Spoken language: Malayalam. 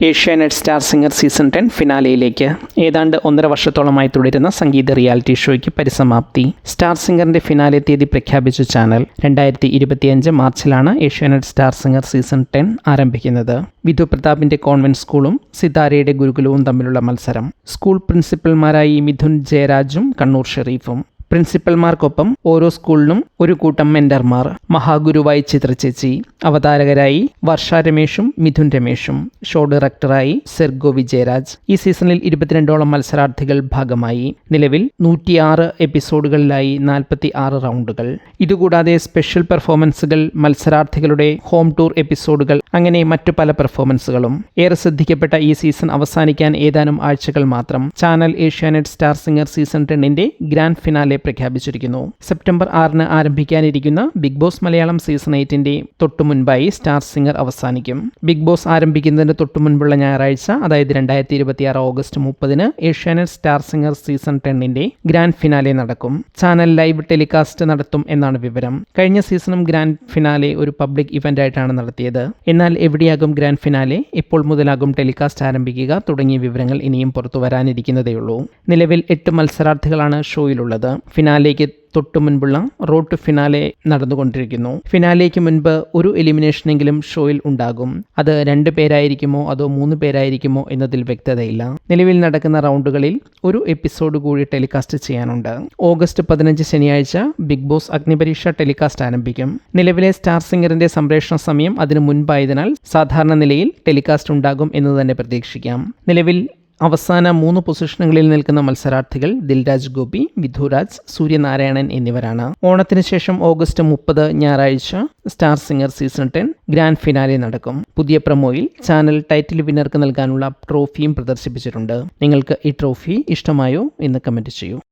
ഏഷ്യാനെറ്റ് സ്റ്റാർ സിംഗർ സീസൺ 10 ഫിനാലെയിലേക്ക് ഏതാണ്ട് 1.5 വർഷത്തോളമായി തുടരുന്ന സംഗീത റിയാലിറ്റി ഷോയ്ക്ക് പരിസമാപ്തി. സ്റ്റാർ സിംഗറിന്റെ ഫിനാലെ തീയതി പ്രഖ്യാപിച്ച ചാനൽ 2025 മാർച്ചിലാണ് ഏഷ്യാനെറ്റ് സ്റ്റാർ സിംഗർ സീസൺ 10 ആരംഭിക്കുന്നത്. വിധു പ്രതാപിന്റെ കോൺവെന്റ് സ്കൂളും സിതാരയുടെ ഗുരുകുലവും തമ്മിലുള്ള മത്സരം. സ്കൂൾ പ്രിൻസിപ്പൽമാരായി മിഥുൻ ജയരാജും കണ്ണൂർ ഷെരീഫും. പ്രിൻസിപ്പൽമാർക്കൊപ്പം ഓരോ സ്കൂളിനും ഒരു കൂട്ടം മെന്റർമാർ. മഹാഗുരുവായി ചിത്രചേച്ചി. അവതാരകരായി വർഷ രമേഷും മിഥുൻ രമേഷും. ഷോ ഡയറക്ടറായി സെർഗോ വിജയരാജ്. ഈ സീസണിൽ 22ഓളം മത്സരാർത്ഥികൾ ഭാഗമായി. നിലവിൽ 106 എപ്പിസോഡുകളിലായി 46 റൗണ്ടുകൾ. ഇതുകൂടാതെ സ്പെഷ്യൽ പെർഫോമൻസുകൾ, മത്സരാർത്ഥികളുടെ ഹോം ടൂർ എപ്പിസോഡുകൾ, അങ്ങനെ മറ്റു പല പെർഫോമൻസുകളും. ഏറെ ശ്രദ്ധിക്കപ്പെട്ട ഈ സീസൺ അവസാനിക്കാൻ ഏതാനും ആഴ്ചകൾ മാത്രം. Channel Asianet Star Singer season 10ന്റെ ഗ്രാൻഡ് ഫിനാലെ പ്രഖ്യാപിച്ചിരിക്കുന്നു. സെപ്റ്റംബർ 6 ആരംഭിക്കാനിരിക്കുന്ന ബിഗ് ബോസ് മലയാളം സീസൺ 8ന്റെ തൊട്ടുമുൻപായി സ്റ്റാർ സിംഗർ അവസാനിക്കും. ബിഗ് ബോസ് ആരംഭിക്കുന്നതിന് തൊട്ടുമുൻപുള്ള ഞായറാഴ്ച, അതായത് 2026 August 30 Asianet Star Singer season 10ന്റെ ഗ്രാൻഡ് ഫിനാലെ നടക്കും. ചാനൽ ലൈവ് ടെലികാസ്റ്റ് നടത്തും എന്നാണ് വിവരം. കഴിഞ്ഞ സീസണും ഗ്രാൻഡ് ഫിനാലെ ഒരു പബ്ലിക് ഇവന്റ് ആയിട്ടാണ് നടത്തിയത്. എന്നാൽ എവിടെയാകും ഗ്രാൻഡ് ഫിനാലെ, എപ്പോൾ മുതലാകും ടെലികാസ്റ്റ് ആരംഭിക്കുക തുടങ്ങിയ വിവരങ്ങൾ ഇനിയും പുറത്തു വരാനിരിക്കുന്നതേയുള്ളൂ. നിലവിൽ 8 മത്സരാർത്ഥികളാണ് ഷോയിലുള്ളത്. ഫിനാലേക്ക് തൊട്ടു മുൻപുള്ള റോഡ് ടു ഫിനാലെ നടന്നുകൊണ്ടിരിക്കുന്നു. ഫിനാലേക്ക് മുൻപ് ഒരു എലിമിനേഷനെങ്കിലും ഷോയിൽ ഉണ്ടാകും. അത് 2 പേരായിരിക്കുമോ അതോ 3 പേരായിരിക്കുമോ എന്നതിൽ വ്യക്തതയില്ല. നിലവിൽ നടക്കുന്ന റൗണ്ടുകളിൽ ഒരു എപ്പിസോഡ് കൂടി ടെലികാസ്റ്റ് ചെയ്യാനുണ്ട്. ഓഗസ്റ്റ് 15 ശനിയാഴ്ച ബിഗ് ബോസ് അഗ്നിപരീക്ഷ ടെലികാസ്റ്റ് ആരംഭിക്കും. നിലവിലെ സ്റ്റാർ സിംഗറിന്റെ സംപ്രേഷണ സമയം അതിനു മുൻപായതിനാൽ സാധാരണ നിലയിൽ ടെലികാസ്റ്റ് ഉണ്ടാകും എന്ന് തന്നെ പ്രതീക്ഷിക്കാം. നിലവിൽ അവസാന 3 പൊസിഷനുകളിൽ നിൽക്കുന്ന മത്സരാർത്ഥികൾ ദിൽരാജ് ഗോപി, വിധുരാജ്, സൂര്യനാരായണൻ എന്നിവരാണ്. ഓണത്തിന് ശേഷം ഓഗസ്റ്റ് 30 ഞായറാഴ്ച star Singer season 10 grand finale നടക്കും. പുതിയ പ്രൊമോയിൽ ചാനൽ ടൈറ്റിൽ വിന്നർക്ക് നൽകാനുള്ള ട്രോഫിയും പ്രദർശിപ്പിച്ചിട്ടുണ്ട്. നിങ്ങൾക്ക് ഈ ട്രോഫി ഇഷ്ടമായോ എന്ന് കമന്റ് ചെയ്യൂ.